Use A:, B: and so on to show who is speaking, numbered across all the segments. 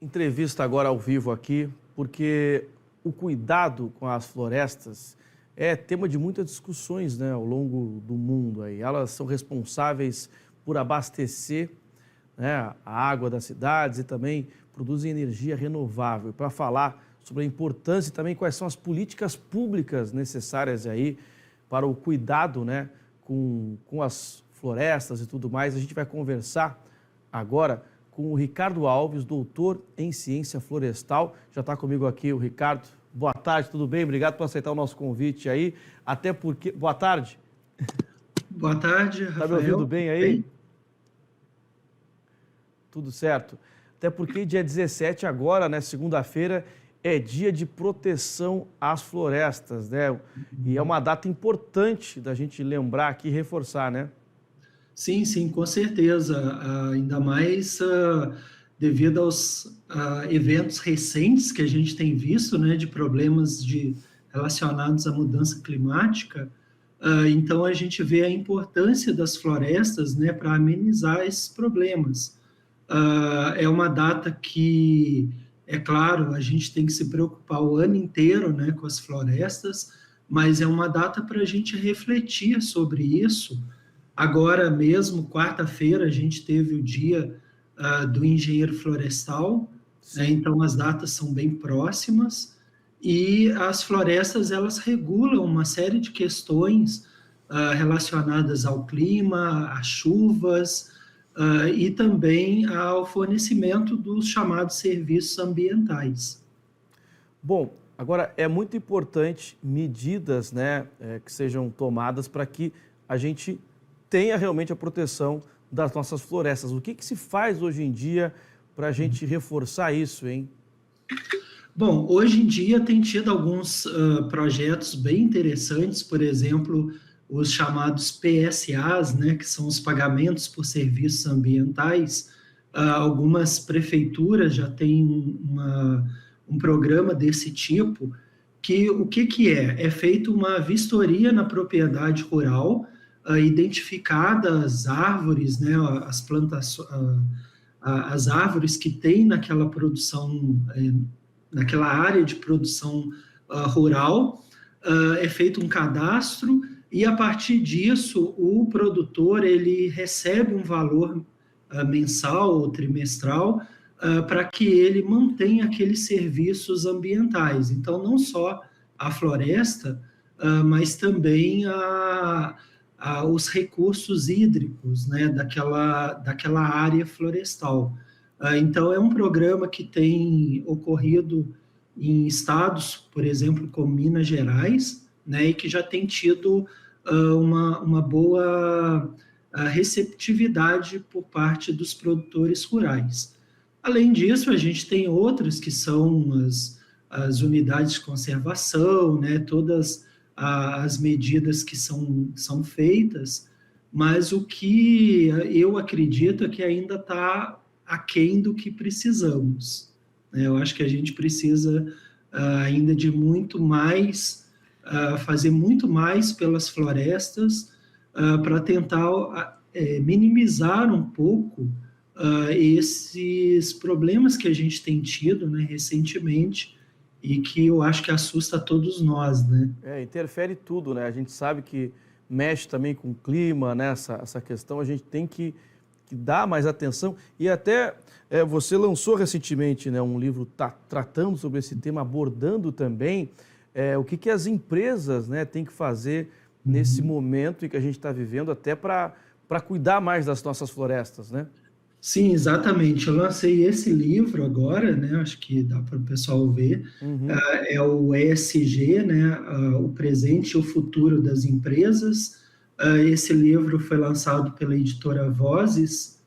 A: Entrevista agora ao vivo aqui, porque o cuidado com as florestas é tema de muitas discussões, né, ao longo do mundo aí. Elas são responsáveis por abastecer, né, a água das cidades e também produzem energia renovável. Para falar sobre a importância e também quais são as políticas públicas necessárias aí para o cuidado, né, com as florestas e tudo mais, a gente vai conversar agora com o Ricardo Alves, doutor em ciência florestal. Já está comigo aqui o Ricardo. Boa tarde, tudo bem? Obrigado por aceitar o nosso convite aí. Até porque... Boa tarde.
B: Boa tarde, Rafael.
A: Está me ouvindo bem aí?
B: Bem?
A: Tudo certo. Até porque dia 17 agora, né, segunda-feira, é dia de proteção às florestas, né? E é uma data importante da gente lembrar aqui e reforçar, né?
B: Sim, com certeza. Ainda mais devido aos eventos recentes que a gente tem visto, né, de problemas relacionados à mudança climática. Então, a gente vê a importância das florestas, né, para amenizar esses problemas. É uma data que, é claro, a gente tem que se preocupar o ano inteiro, né, com as florestas, mas é uma data para a gente refletir sobre isso. Agora mesmo, quarta-feira, a gente teve o dia do engenheiro florestal, né? Então as datas são bem próximas, e as florestas, elas regulam uma série de questões relacionadas ao clima, às chuvas, e também ao fornecimento dos chamados serviços ambientais.
A: Bom, agora é muito importante medidas, né, que sejam tomadas para que a gente tenha realmente a proteção das nossas florestas. O que se faz hoje em dia para a gente reforçar isso, hein?
B: Bom, hoje em dia tem tido alguns projetos bem interessantes, por exemplo, os chamados PSAs, né, que são os pagamentos por serviços ambientais. Algumas prefeituras já têm um programa desse tipo, que o que é? É feita uma vistoria na propriedade rural, identificadas árvores, né, as plantações, as árvores que tem naquela produção, naquela área de produção rural, é feito um cadastro, e a partir disso o produtor ele recebe um valor mensal ou trimestral para que ele mantenha aqueles serviços ambientais. Então, não só a floresta, mas também os recursos hídricos, né, daquela área florestal. Então, é um programa que tem ocorrido em estados, por exemplo, como Minas Gerais, né, e que já tem tido uma boa receptividade por parte dos produtores rurais. Além disso, a gente tem outras que são as unidades de conservação, né, todas as medidas que são feitas, mas o que eu acredito é que ainda está aquém do que precisamos. Eu acho que a gente precisa ainda de muito mais, fazer muito mais pelas florestas para tentar minimizar um pouco esses problemas que a gente tem tido, né, recentemente, e que eu acho que assusta a todos nós, né?
A: Interfere tudo, né? A gente sabe que mexe também com o clima, né? Essa questão, a gente tem que dar mais atenção. E até você lançou recentemente, né, um livro tratando sobre esse tema, abordando também o que as empresas, né, têm que fazer nesse momento em que a gente está vivendo, até para cuidar mais das nossas florestas, né?
B: Sim, exatamente. Eu lancei esse livro agora, né? Acho que dá para o pessoal ver. É o ESG, né? O presente e o futuro das empresas. Esse livro foi lançado pela editora Vozes,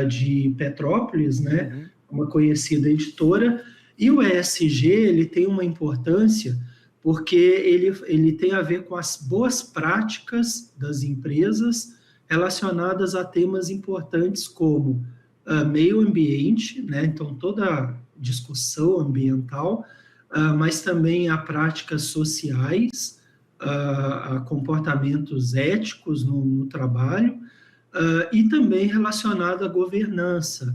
B: de Petrópolis, né? Uma conhecida editora. E o ESG, ele tem uma importância porque ele tem a ver com as boas práticas das empresas relacionadas a temas importantes como meio ambiente, né? Então toda a discussão ambiental, mas também a práticas sociais, a comportamentos éticos no trabalho, e também relacionado à governança,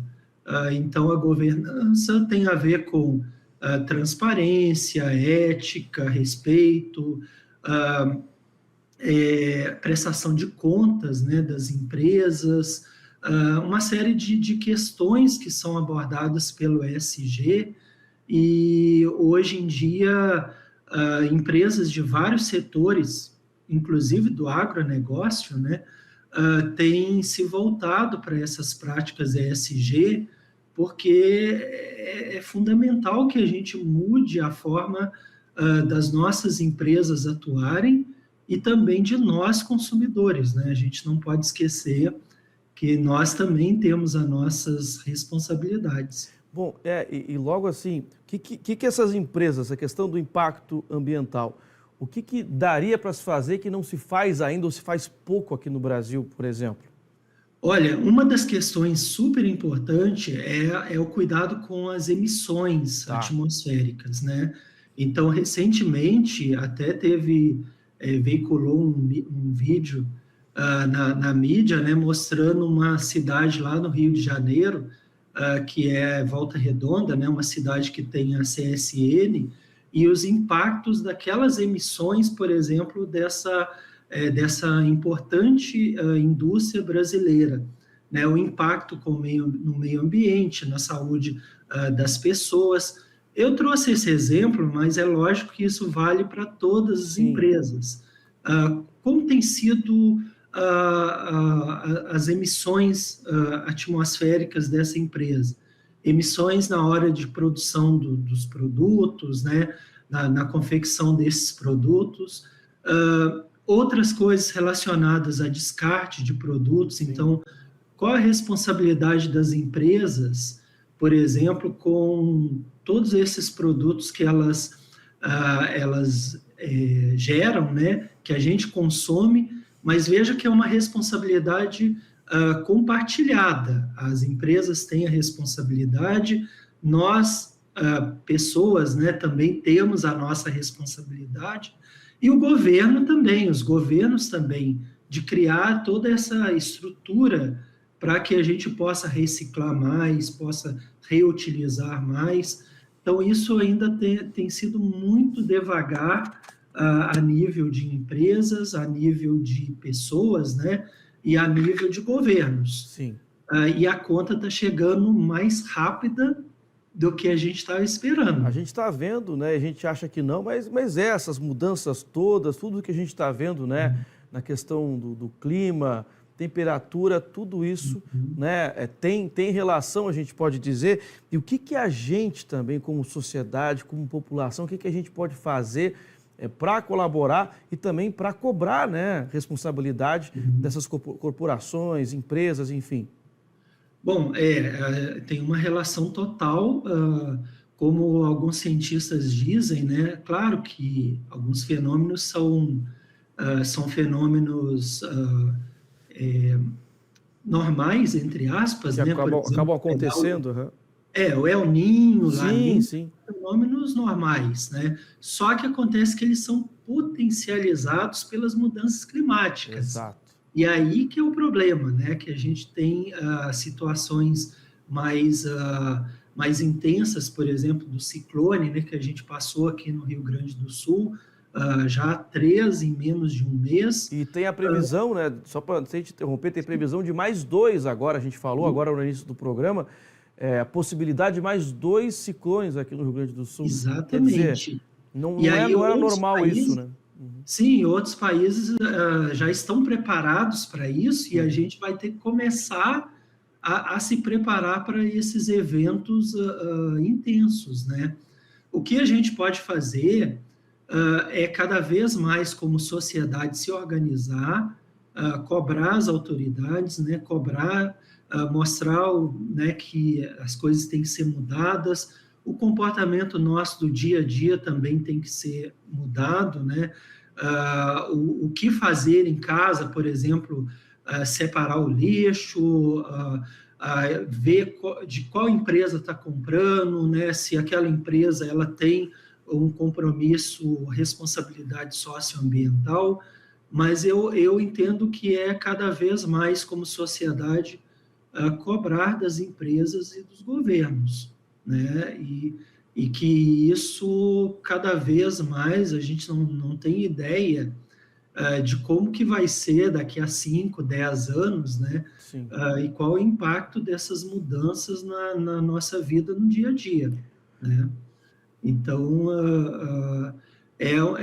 B: Então, a governança tem a ver com transparência, ética, respeito, prestação de contas, né, das empresas, uma série de questões que são abordadas pelo ESG, e hoje em dia empresas de vários setores, inclusive do agronegócio, né, têm se voltado para essas práticas ESG, porque é fundamental que a gente mude a forma das nossas empresas atuarem e também de nós consumidores, né? A gente não pode esquecer que nós também temos as nossas responsabilidades.
A: Bom, e logo assim, o que essas empresas, a questão do impacto ambiental, o que daria para se fazer que não se faz ainda ou se faz pouco aqui no Brasil, por exemplo?
B: Olha, uma das questões super importante é o cuidado com as emissões
A: Tá.
B: atmosféricas, né? Então, recentemente, até veiculou um vídeo na mídia, né, mostrando uma cidade lá no Rio de Janeiro, que é Volta Redonda, né, uma cidade que tem a CSN, e os impactos daquelas emissões, por exemplo, dessa importante indústria brasileira, né, o impacto no meio ambiente, na saúde das pessoas. Eu trouxe esse exemplo, mas é lógico que isso vale para todas as
A: Sim.
B: empresas. Como tem sido as emissões atmosféricas dessa empresa? Emissões na hora de produção dos produtos, né, na confecção desses produtos, outras coisas relacionadas a descarte de produtos.
A: Sim.
B: Então, qual a responsabilidade das empresas, por exemplo, com todos esses produtos que elas geram, né, que a gente consome, mas veja que é uma responsabilidade compartilhada. As empresas têm a responsabilidade, nós, pessoas, né, também temos a nossa responsabilidade, e o governo também, os governos também, de criar toda essa estrutura para que a gente possa reciclar mais, possa reutilizar mais. Então, isso ainda tem sido muito devagar a nível de empresas, a nível de pessoas, né, e a nível de governos.
A: Sim.
B: E a conta está chegando mais rápida do que a gente estava esperando.
A: A gente está vendo, né? A gente acha que não, mas essas mudanças todas, tudo que a gente está vendo, né? Na questão do clima, temperatura, tudo isso, né? Tem relação, a gente pode dizer. E o que a gente também, como sociedade, como população, o que a gente pode fazer para colaborar e também para cobrar, né? Responsabilidade dessas corporações, empresas, enfim.
B: Bom, tem uma relação total, como alguns cientistas dizem, né? Claro que alguns fenômenos são fenômenos normais, entre aspas,
A: Que
B: né?
A: acabam acontecendo.
B: O El Niño, La Niña,
A: Sim.
B: fenômenos normais, né? Só que acontece que eles são potencializados pelas mudanças climáticas.
A: Exato.
B: E aí que é o problema, né? Que a gente tem situações mais intensas, por exemplo, do ciclone, né? Que a gente passou aqui no Rio Grande do Sul, já 3 em menos de um mês.
A: E tem a previsão, né? Só para te interromper, tem previsão de mais 2 agora, a gente falou agora no início do programa, a possibilidade de mais 2 ciclones aqui no Rio Grande do Sul.
B: Exatamente.
A: Quer dizer, não era normal isso, né?
B: Sim, outros países já estão preparados para isso, e a gente vai ter que começar a se preparar para esses eventos intensos, né? O que a gente pode fazer é cada vez mais, como sociedade, se organizar, cobrar as autoridades, né? Cobrar, mostrar né, que as coisas têm que ser mudadas, o comportamento nosso do dia a dia também tem que ser mudado, né? O que fazer em casa, por exemplo, separar o lixo, ver de qual empresa está comprando, né? Se aquela empresa ela tem um compromisso, responsabilidade socioambiental, mas eu entendo que é cada vez mais, como sociedade, cobrar das empresas e dos governos, né? E que isso, cada vez mais, a gente não tem ideia de como que vai ser daqui a 5, 10 anos, né?
A: Sim.
B: E qual o impacto dessas mudanças na nossa vida no dia a dia, né? Então,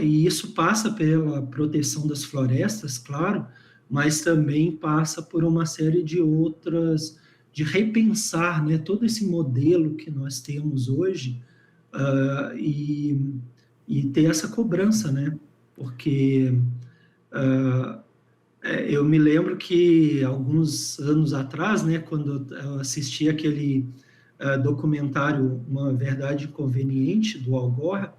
B: e isso passa pela proteção das florestas, claro, mas também passa por uma série de outras, de repensar, né, todo esse modelo que nós temos hoje, e ter essa cobrança, né? Porque eu me lembro que alguns anos atrás, né, quando eu assisti aquele documentário Uma Verdade Inconveniente, do Al Gore,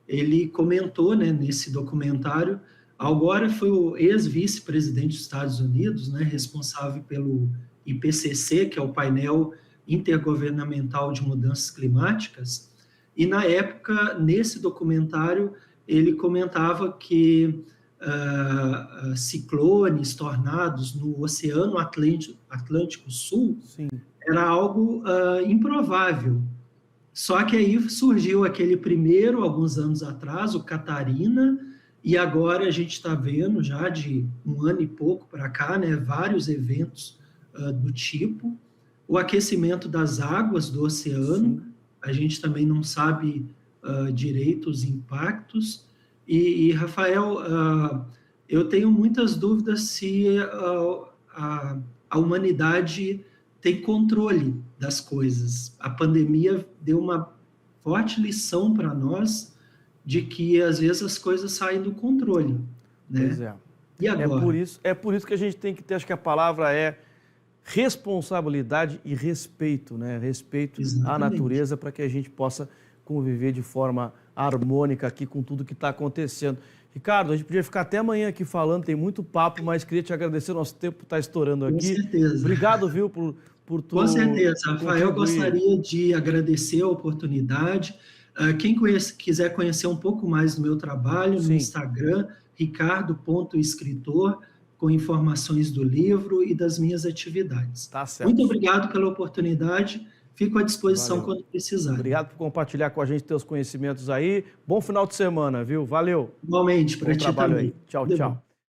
B: ele comentou, né, nesse documentário, Al Gore foi o ex-vice-presidente dos Estados Unidos, né, responsável pelo IPCC, que é o painel intergovernamental de mudanças climáticas, e na época, nesse documentário, ele comentava que ciclones, tornados no Oceano Atlântico Sul
A: Sim.
B: era algo improvável. Só que aí surgiu aquele primeiro, alguns anos atrás, o Catarina, e agora a gente está vendo já de um ano e pouco para cá, né, vários eventos do tipo. O aquecimento das águas do oceano,
A: Sim.
B: a gente também não sabe direito os impactos. E Rafael, eu tenho muitas dúvidas se a humanidade tem controle das coisas. A pandemia deu uma forte lição para nós de que, às vezes, as coisas saem do controle, né?
A: Pois é.
B: E agora?
A: É por isso que a gente tem que ter, acho que a palavra é responsabilidade e respeito, né? Respeito à
B: Exatamente.
A: natureza para que a gente possa conviver de forma harmônica aqui com tudo que está acontecendo. Ricardo, a gente podia ficar até amanhã aqui falando, tem muito papo, mas queria te agradecer, nosso tempo está estourando aqui.
B: Com certeza.
A: Obrigado, viu, por tu
B: Com certeza, Rafael, eu
A: contribuir.
B: gostaria de agradecer a oportunidade. Quem quiser conhecer um pouco mais do meu trabalho, no
A: Sim.
B: Instagram, ricardo.escritor, com informações do livro e das minhas atividades.
A: Tá certo.
B: Muito obrigado pela oportunidade, fico à disposição quando precisar.
A: Obrigado por compartilhar com a gente teus conhecimentos aí. Bom final de semana, viu? Valeu.
B: Igualmente, para ti
A: trabalho
B: também.
A: aí. Tchau,
B: Tudo
A: tchau.
B: bom.